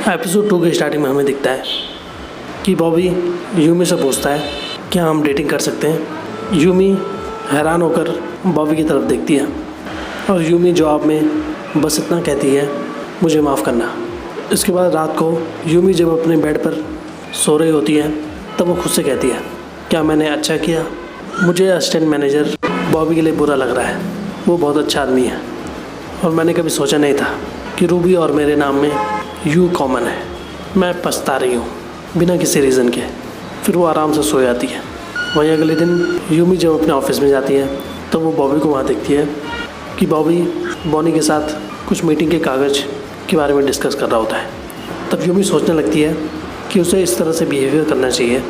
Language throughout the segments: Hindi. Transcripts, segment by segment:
एपिसोड 2 के स्टार्टिंग में हमें दिखता है कि बॉबी यूमी से पूछता है क्या हम डेटिंग कर सकते हैं। यूमी हैरान होकर बॉबी की तरफ देखती है और यूमी जवाब में बस इतना कहती है, मुझे माफ़ करना। इसके बाद रात को यूमी जब अपने बेड पर सो रही होती है तब वो खुद से कहती है, क्या मैंने अच्छा किया। मुझे असिस्टेंट मैनेजर बॉबी के लिए बुरा लग रहा है, वो बहुत अच्छा आदमी है और मैंने कभी सोचा नहीं था कि रूबी और मेरे नाम में यू कॉमन है। मैं पछता रही हूँ बिना किसी रीज़न के। फिर वो आराम से सो जाती है। वहीं अगले दिन यूमी जब अपने ऑफिस में जाती है तो वो बॉबी को वहाँ देखती है कि बॉबी बॉनी के साथ कुछ मीटिंग के कागज़ के बारे में डिस्कस कर रहा होता है। तब यूमी सोचने लगती है कि उसे इस तरह से बिहेवियर करना चाहिए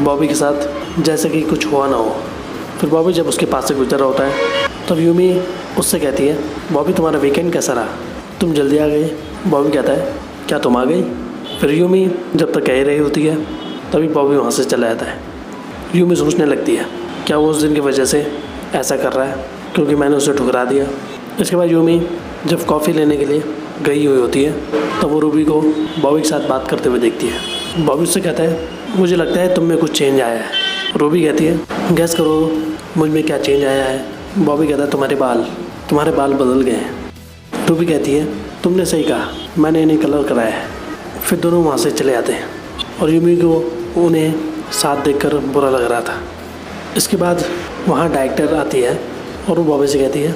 बॉबी के साथ जैसे कि कुछ हुआ ना हो। फिर बॉबी जब उसके पास से गुजर रहा होता है तब यूमी उससे कहती है, बॉबी तुम्हारा वीकेंड कैसा रहा, तुम जल्दी आ गए। बॉबी कहता है, क्या तुम आ गई। फिर यूमी जब तक कह रही होती है तभी बॉबी वहाँ से चला जाता है। यूमी सोचने लगती है, क्या वो उस दिन की वजह से ऐसा कर रहा है क्योंकि मैंने उसे ठुकरा दिया। इसके बाद यूमी जब कॉफ़ी लेने के लिए गई हुई होती है तब वो रूबी को बॉबी के साथ बात करते हुए देखती है। बॉबी उससे कहता है, मुझे लगता है तुम में कुछ चेंज आया है। रूबी कहती है, गैस करो मुझ में क्या चेंज आया है। बॉबी कहता है, तुम्हारे बाल बदल गए हैं। रूबी कहती है, तुमने सही कहा, मैंने इन्हें कलर कराया है। फिर दोनों वहाँ से चले आते हैं और यूमी को उन्हें साथ देखकर बुरा लग रहा था। इसके बाद वहाँ डायरेक्टर आती है और वो बॉबी से कहती है,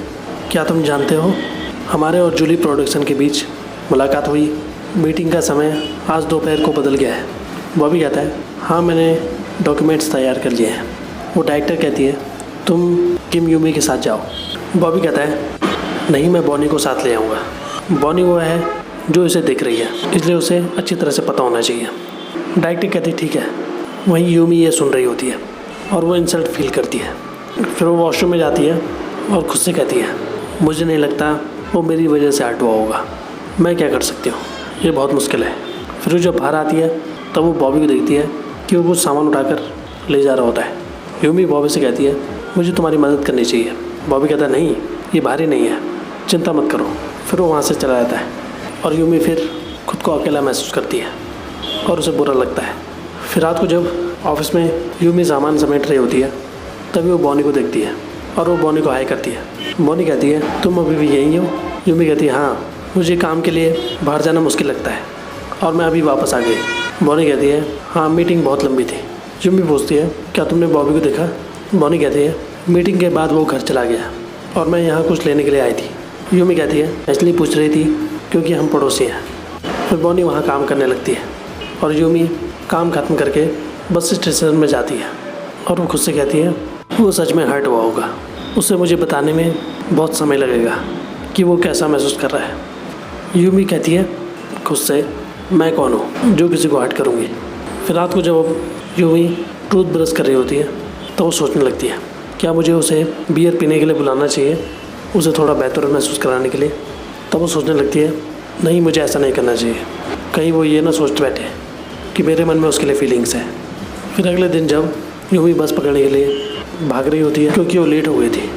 क्या तुम जानते हो हमारे और जूली प्रोडक्शन के बीच मुलाकात हुई, मीटिंग का समय आज दोपहर को बदल गया है। बॉबी कहता है, हाँ मैंने डॉक्यूमेंट्स तैयार कर लिए हैं। वो डायरेक्टर कहती है, तुम किम यूमी के साथ जाओ। बॉबी कहता है, नहीं मैं बॉनी को साथ ले आऊँगा। बॉनी वो है जो इसे देख रही है इसलिए उसे अच्छी तरह से पता होना चाहिए। डायरेक्टर कहती है, ठीक है। वहीं यूमी ये सुन रही होती है और वो इंसल्ट फील करती है। फिर वो वॉशरूम में जाती है और खुद से कहती है, मुझे नहीं लगता वो मेरी वजह से हर्ट हुआ होगा, मैं क्या कर सकती हूँ, ये बहुत मुश्किल है। फिर वो जब बाहर आती है तब वो बॉबी को देखती है कि वो कुछ सामान उठाकर ले जा रहा होता है। यूमी बॉबी से कहती है, मुझे तुम्हारी मदद करनी चाहिए। बॉबी कहता है, नहीं ये भारी नहीं है, चिंता मत करो। फिर वो वहाँ से चला जाता है और यूमी फिर खुद को अकेला महसूस करती है और उसे बुरा लगता है। फिर रात को जब ऑफिस में यूमी सामान समेट रही होती है तभी वो बॉनी को देखती है और वो बॉनी को हाई करती है। बॉनी कहती है, तुम अभी भी यहीं हो। यूमी कहती है, हाँ मुझे काम के लिए बाहर जाना मुश्किल लगता है और मैं अभी वापस आ गई। बॉनी कहती है, हाँ मीटिंग बहुत लंबी थी। यूमी पूछती है, क्या तुमने बॉबी को देखा। बॉनी कहती है, मीटिंग के बाद वो घर चला गया और मैं यहाँ कुछ लेने के लिए आई थी। यूमी कहती है, इसलिए पूछ रही थी क्योंकि हम पड़ोसी हैं। फिर बॉनी वहाँ काम करने लगती है और यूमी काम ख़त्म करके बस स्टेशन में जाती है और वो खुद से कहती है, वो सच में हर्ट हुआ होगा, उसे मुझे बताने में बहुत समय लगेगा कि वो कैसा महसूस कर रहा है। यूमी कहती है खुद से, मैं कौन हूँ जो किसी को हर्ट करूँगी। फिर रात को जब यूमी टूथ ब्रश कर रही होती है तो वो सोचने लगती है, क्या मुझे उसे बियर पीने के लिए बुलाना चाहिए, उसे थोड़ा बेहतर महसूस कराने के लिए। तब वो सोचने लगती है, नहीं मुझे ऐसा नहीं करना चाहिए, कहीं वो ये ना सोच बैठे कि मेरे मन में उसके लिए फीलिंग्स है। फिर अगले दिन जब यूमी बस पकड़ने के लिए भाग रही होती है क्योंकि वो लेट हो गई थी,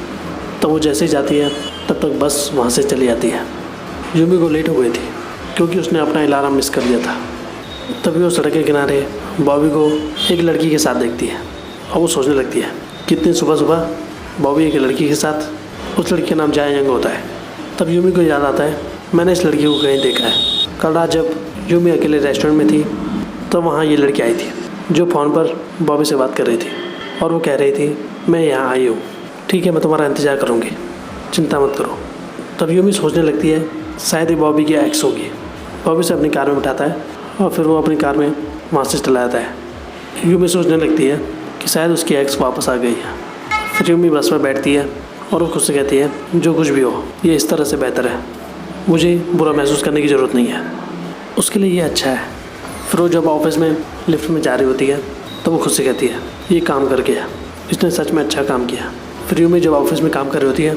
तब वो जैसे ही जाती है तब तक बस वहाँ से चली जाती है। यूमी को लेट हो गई थी क्योंकि उसने अपना अलार्म मिस कर दिया था। तभी वो सड़क के किनारे बॉबी को एक लड़की के साथ देखती है और वो सोचने लगती है, कितनी सुबह सुबह बॉबी एक लड़की के साथ, उस लड़की का नाम जाए यंग होता है। तब यूमी को याद आता है, मैंने इस लड़की को कहीं देखा है। कल रात जब यूमी अकेले रेस्टोरेंट में थी तब वहाँ ये लड़की आई थी जो फ़ोन पर बॉबी से बात कर रही थी और वो कह रही थी, मैं यहाँ आई हूँ, ठीक है मैं तुम्हारा इंतज़ार करूँगी, चिंता मत करो। तब यूमी सोचने लगती है, शायद ये बॉबी की एक्स होगी। बॉबी से अपनी कार में बिठाता है और फिर वो अपनी कार में वहाँ से चला जाता है। यूमी सोचने लगती है कि शायद उसकी एक्स वापस आ गई है। फिर यूमी बस में बैठती है और वो खुद से कहती है, जो कुछ भी हो ये इस तरह से बेहतर है, मुझे बुरा महसूस करने की ज़रूरत नहीं है, उसके लिए ये अच्छा है। फिर वो जब ऑफिस में लिफ्ट में जा रही होती है तो वो खुद से कहती है, ये काम कर गया, इसने सच में अच्छा काम किया। फिर यूमी जब ऑफिस में काम कर रही होती है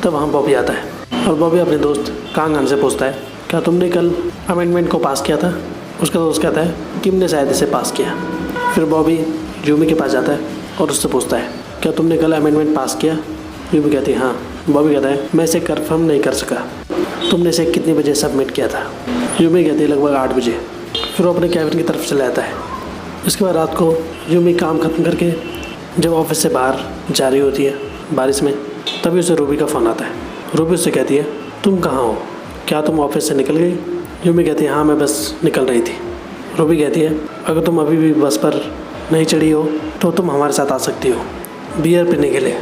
तब वहाँ बॉबी आता है और बॉबी अपने दोस्त कांग से पूछता है, क्या तुमने कल अमेंडमेंट को पास किया था। उसका दोस्त कहता है, किम ने शायद इसे पास किया। फिर बॉबी यूमी के पास जाता है और उससे पूछता है, क्या तुमने कल अमेंडमेंट पास किया। यूमी कहती है, हाँ। बॉबी कहता है, मैं इसे कंफर्म नहीं कर सका, तुमने इसे कितने बजे सबमिट किया था। यूमी कहती है लगभग 8 बजे। फिर वो अपने कैबिन की तरफ चला जाता है। इसके बाद रात को यूमी काम खत्म करके जब ऑफिस से बाहर जा रही होती है बारिश में, तभी उसे रूबी का फ़ोन आता है। रूबी उससे कहती है तुम कहाँ हो, क्या तुम ऑफिस से निकल गई? यूमी कहती है हाँ मैं बस निकल रही थी। रूबी कहती है अगर तुम अभी भी बस पर नहीं चढ़ी हो तो तुम हमारे साथ आ सकती हो बियर पीने के लिए,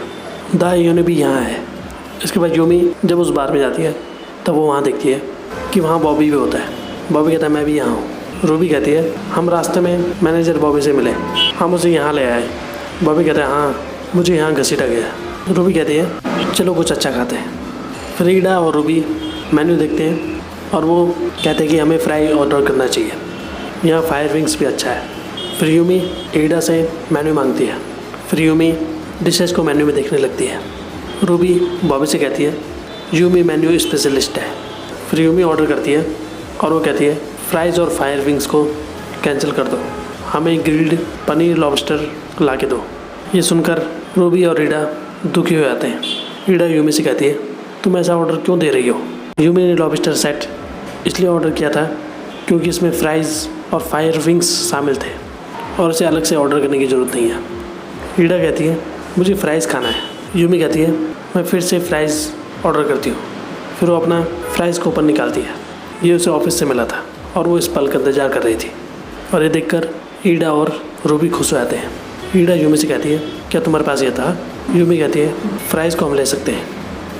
द यूनी भी यहाँ है। इसके बाद यूमी जब उस बार में जाती है तब वो वहाँ देखती है कि वहाँ बॉबी भी होता है। बॉबी कहता है मैं भी यहाँ हूँ। रूबी कहती है हम रास्ते में मैनेजर बॉबी से मिले, हम उसे यहाँ ले आए। बॉबी कहता है हाँ मुझे यहाँ घसीटा गया। रूबी कहती है चलो कुछ अच्छा खाते हैं। फिर ईडा और रूबी मेन्यू देखते हैं और वो कहते हैं कि हमें फ्राई ऑर्डर करना चाहिए, यहाँ फायर विंग्स भी अच्छा है। फिर यूमी ईडा से मेन्यू मांगती है। फिर यूमी डिशेस को मेन्यू में देखने लगती है। रूबी बॉबी से कहती है यूमी मेन्यू स्पेशलिस्ट है। फिर यूमी ऑर्डर करती है और वो कहती है फ्राइज़ और फायर विंग्स को कैंसिल कर दो, हमें ग्रिल्ड पनीर लॉबस्टर ला के दो। ये सुनकर रूबी और ईडा दुखी हो जाते हैं। ईडा यूमी से कहती है तुम ऐसा ऑर्डर क्यों दे रही हो? यूमी ने लॉबस्टर सेट इसलिए ऑर्डर किया था क्योंकि इसमें फ्राइज़ और फायर विंग्स शामिल थे और इसे अलग से ऑर्डर करने की ज़रूरत नहीं है। ईडा कहती है मुझे फ़्राइज़ खाना है। यूमी कहती है मैं फिर से फ़्राइज़ ऑर्डर करती हूँ। फिर वो अपना फ़्राइज़ को ऊपर निकालती है। ये उसे ऑफिस से मिला था और वो इस पल का इंतजार कर रही थी। और ये देखकर ईडा और रूबी खुश हो जाते हैं। ईडा यूमी से कहती है क्या तुम्हारे पास ये था? यूमी कहती है फ़्राइज़ को हम ले सकते हैं,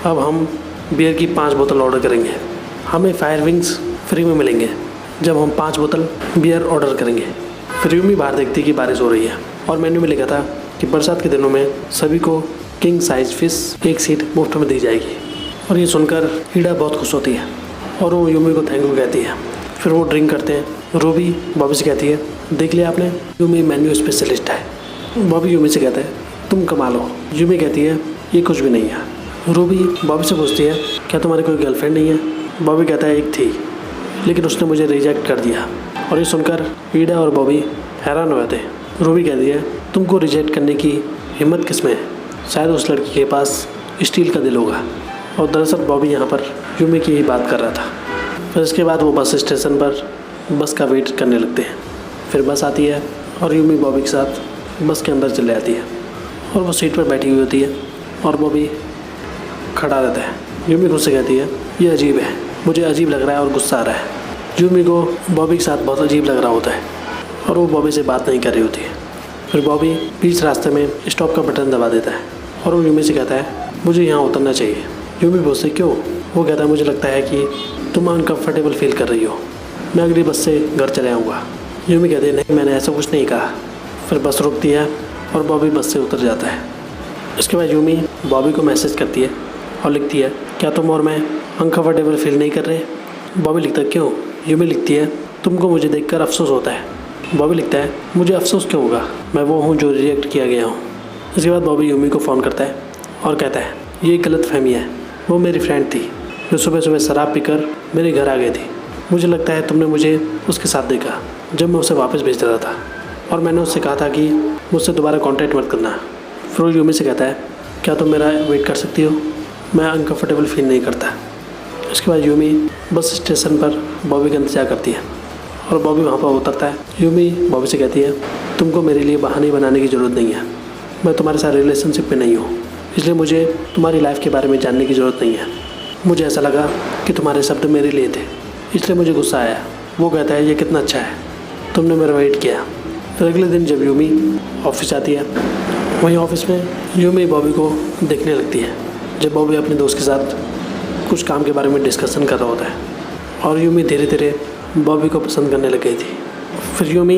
अब हम बियर की 5 बोतल ऑर्डर करेंगे, हमें फायर विंग्स फ्री में मिलेंगे जब हम 5 बोतल बियर ऑर्डर करेंगे। फिर यूमी बाहर देखती कि बारिश हो रही है और मेन्यू में लिखा था कि बरसात के दिनों में सभी को किंग साइज फिश 1 सीट मुफ्त में दी जाएगी। और ये सुनकर ईडा बहुत खुश होती है और वो यूमी को थैंक यू कहती है। फिर वो ड्रिंक करते हैं। रूबी बॉबी से कहती है देख लिया आपने, यूमी मेन्यू स्पेशलिस्ट है। बॉबी यूमी से कहता है तुम कमाल हो। यूमी कहती है ये कुछ भी नहीं है। रूबी बॉबी से पूछती है क्या तुम्हारी कोई गर्लफ्रेंड नहीं है? बॉबी कहता है एक थी लेकिन उसने मुझे रिजेक्ट कर दिया। और ये सुनकर ईडा और बॉबी हैरान हो जाते हैं। रूबी कहती है तुमको रिजेक्ट करने की हिम्मत किस में है? शायद उस लड़की के पास स्टील का दिल होगा। और दरअसल बॉबी यहाँ पर यूमी की ही बात कर रहा था। फिर इसके बाद वो बस स्टेशन पर बस का वेट करने लगते हैं। फिर बस आती है और यूमी बॉबी के साथ बस के अंदर चले जाती है और वो सीट पर बैठी हुई होती है और बॉबी खड़ा रहता है। यूमी खुद से कहती है ये अजीब है, मुझे अजीब लग रहा है और गुस्सा आ रहा है। यूमी को बॉबी के साथ बहुत अजीब लग रहा होता है और वो बॉबी से बात नहीं कर रही होती है। फिर बॉबी बीच रास्ते में स्टॉप का बटन दबा देता है और वो यूमी से कहता है मुझे यहाँ उतरना चाहिए। यूमी बोलते क्यों? वो कहता है मुझे लगता है कि तुम अनकम्फर्टेबल फील कर रही हो, मैं अगली बस से घर चले आऊँगा। यूमी कहते हैं नहीं मैंने ऐसा कुछ नहीं कहा। फिर बस रुकती है और बॉबी बस से उतर जाता है। इसके बाद यूमी बॉबी को मैसेज करती है और लिखती है क्या तुम और मैं अनकम्फर्टेबल फील नहीं कर रहे? बॉबी लिखता है क्यों? यूमी लिखती है तुमको मुझे देखकर अफसोस होता है। बॉबी लिखता है मुझे अफसोस क्यों होगा, मैं वो हूँ जो रिजेक्ट किया गया हूँ। इसके बाद बॉबी यूमी को फ़ोन करता है और कहता है ये गलत फहमी है, वो मेरी फ्रेंड थी जो सुबह सुबह शराब पीकर मेरे घर आ गई थी। मुझे लगता है तुमने मुझे उसके साथ देखा जब मैं उसे वापस भेज रहा था और मैंने उससे कहा था कि मुझसे दोबारा कांटेक्ट मत करना। फिर वो यूमी से कहता है क्या तुम मेरा वेट कर सकती हो, मैं अनकम्फर्टेबल फील नहीं करता। इसके बाद यूमी बस स्टेशन पर बॉबी का इंतजार करती है और बॉबी वहाँ पर उतरता है। यूमी बॉबी से कहती है तुमको मेरे लिए बहाने बनाने की ज़रूरत नहीं है, मैं तुम्हारे साथ रिलेशनशिप में नहीं हूँ, इसलिए मुझे तुम्हारी लाइफ के बारे में जानने की ज़रूरत नहीं है। मुझे ऐसा लगा कि तुम्हारे शब्द मेरे लिए थे, इसलिए मुझे गुस्सा आया। वो कहता है ये कितना अच्छा है, तुमने मेरा वेट किया। फिर अगले दिन जब यूमी ऑफिस आती है, वहीं ऑफिस में यूमी बॉबी को देखने लगती है जब बॉबी अपने दोस्त के साथ कुछ काम के बारे में डिस्कशन कर रहा होता है और यूमी धीरे धीरे बॉबी को पसंद करने लग गई थी। फिर यूमी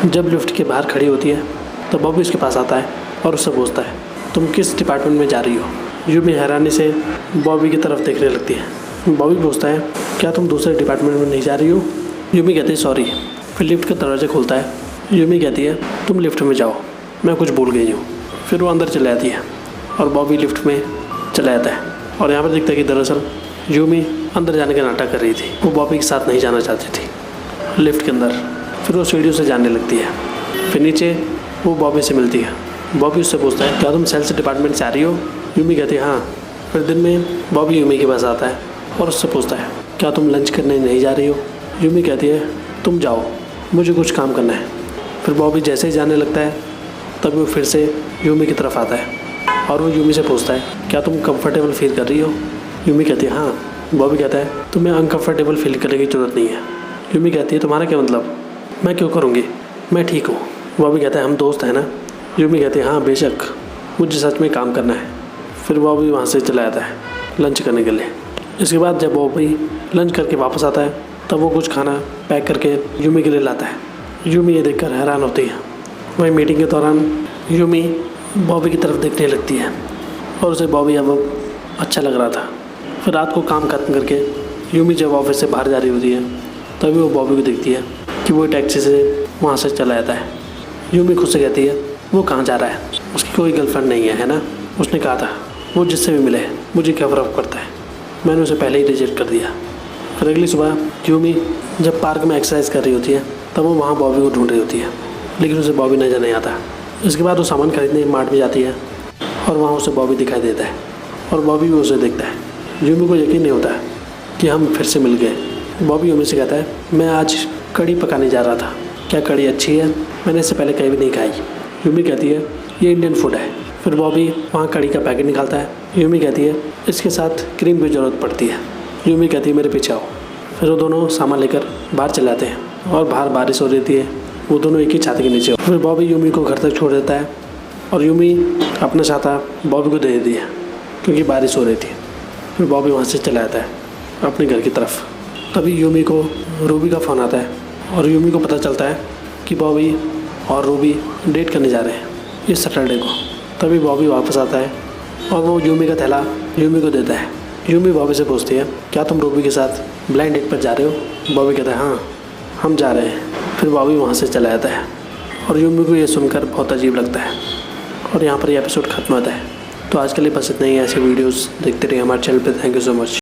जब लिफ्ट के बाहर खड़ी होती है तो बॉबी उसके पास आता है और उससे पूछता है तुम किस डिपार्टमेंट में जा रही हो? यूमी हैरानी से बॉबी की तरफ देखने लगती है। बॉबी पूछता है क्या तुम दूसरे डिपार्टमेंट में नहीं जा रही हो? यूमी कहती है सॉरी। फिर लिफ्ट का दरवाज़ा खुलता है। यूमी कहती है तुम लिफ्ट में जाओ, मैं कुछ भूल गई हूँ। फिर वो अंदर चले जाती है और बॉबी लिफ्ट में चला जाता है और यहाँ पर दिखता है कि दरअसल यूमी अंदर जाने का नाटक कर रही थी। वो बॉबी के साथ नहीं जाना चाहती थी लिफ्ट के अंदर। फिर वो सीढ़ियों से जाने लगती है। फिर नीचे वो बॉबी से मिलती है। बॉबी उससे पूछता है क्या तुम सेल्स डिपार्टमेंट से आ रही हो? यूमी कहती है हाँ। फिर दिन में बॉबी यूमी के पास आता है और उससे पूछता है क्या तुम लंच करने नहीं जा रही हो? यूमी कहती है तुम जाओ, मुझे कुछ काम करना है। फिर बॉबी जैसे ही जाने लगता है तभी वो फिर से यूमी की तरफ आता है और वो यूमी से पूछता है क्या तुम कंफर्टेबल फील कर रही हो? यूमी कहती है हाँ। बॉबी कहता है तुम्हें अनकंफर्टेबल फील करने की ज़रूरत नहीं है। यूमी कहती है तुम्हारा क्या मतलब? मैं क्यों करूँगी, मैं ठीक हूँ। बॉबी कहता है हम दोस्त हैं ना। यूमी कहती है हाँ बेशक, मुझे सच में काम करना है। फिर बॉबी वहाँ से चला जाता है लंच करने के लिए। इसके बाद जब बॉबी लंच करके वापस आता है तब वो कुछ खाना पैक करके यूमी के लिए लाता है। यूमी ये देखकर हैरान होती है। वहीं मीटिंग के दौरान यूमी बॉबी की तरफ देखने लगती है और उसे बॉबी अब अच्छा लग रहा था। फिर रात को काम खत्म करके यूमी जब ऑफिस से बाहर जा रही होती है तभी वो बॉबी को देखती है कि वो टैक्सी से वहाँ से चला जाता है। यूमी खुद से कहती है वो कहाँ जा रहा है, उसकी कोई गर्लफ्रेंड नहीं है ना? उसने कहा था वो जिससे भी मिले मुझे क्या फ़र्क पड़ता है, मैंने उसे पहले ही रिजेक्ट कर दिया। फिर अगली सुबह यूमी जब पार्क में एक्सरसाइज कर रही होती है तब वो वहाँ बॉबी को ढूंढ रही होती है, लेकिन उसे बॉबी नजर नहीं आता। इसके बाद वो सामान खरीदने मार्ट में जाती है और वहाँ उसे बॉबी दिखाई देता है और बॉबी भी उसे देखता है। यूमी को यकीन नहीं होता कि हम फिर से मिल गए। बॉबी यूमी से कहता है मैं आज कड़ी पकाने जा रहा था, क्या कड़ी अच्छी है? मैंने इससे पहले कहीं भी नहीं खाई। यूमी कहती है ये इंडियन फूड है। फिर बॉबी वहाँ कड़ी का पैकेट निकालता है। यूमी कहती है इसके साथ क्रीम की ज़रूरत पड़ती है। यूमी कहती है मेरे पीछे आओ। फिर वो दोनों सामान लेकर बाहर चले जाते हैं और बाहर बारिश हो रही है। वो दोनों एक ही छाते के नीचे। फिर बॉबी यूमी को घर तक छोड़ देता है और यूमी अपना छाता बॉबी को दे देती है क्योंकि बारिश हो रही थी। फिर बॉबी वहाँ से चला जाता है अपने घर की तरफ। तभी यूमी को रूबी का फ़ोन आता है और यूमी को पता चलता है कि बॉबी और रूबी डेट करने जा रहे हैं इस सैटरडे को। तभी बॉबी वापस आता है और वो यूमी का थैला यूमी को देता है। यूमी बॉबी से पूछती है क्या तुम रूबी के साथ ब्लाइंड डेट पर जा रहे हो? बॉबी कहता है हाँ हम जा रहे हैं। फिर बॉबी वहाँ से चला जाता है और यूमी को ये सुनकर बहुत अजीब लगता है और यहाँ पर ये एपिसोड खत्म होता है। तो आज के लिए बस इतना ही। ऐसे वीडियोस देखते रहिए हमारे चैनल पे। Thank you so much.